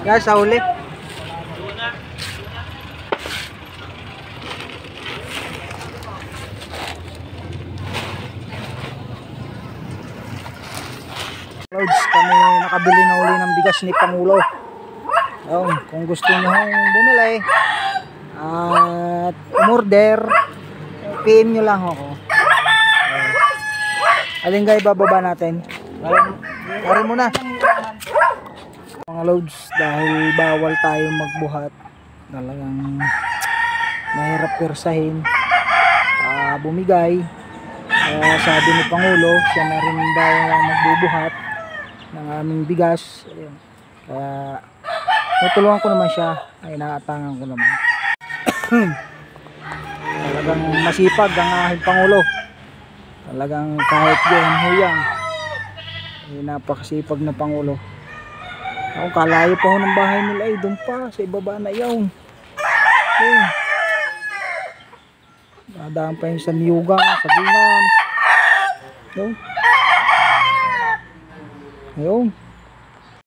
Guys, sa huli. Loads, kami nakabili na uli ng bigas ni Pangulo. Ayun, kung gusto nyo bumili at umorder, PM nyo lang ako. Alin guys, bababa natin. Pare muna mga loads, dahil bawal tayo magbuhat, talagang mahirap persahin, bumigay. Sabi ni Pangulo, siya na rin daw magbubuhat ng aming bigas. Ayun. Kaya natulungan ko naman siya, ay naatangan ko naman. Talagang masipag ang aking Pangulo. Talagang kahit yan huyang, napakasipag na Pangulo. Ako, kalayo pa ho ng bahay nila ay doon pa sa ibaba na yun. Ayun. Dadaan pa yun sa niyugang, sa gingan. Ayun. Ayun.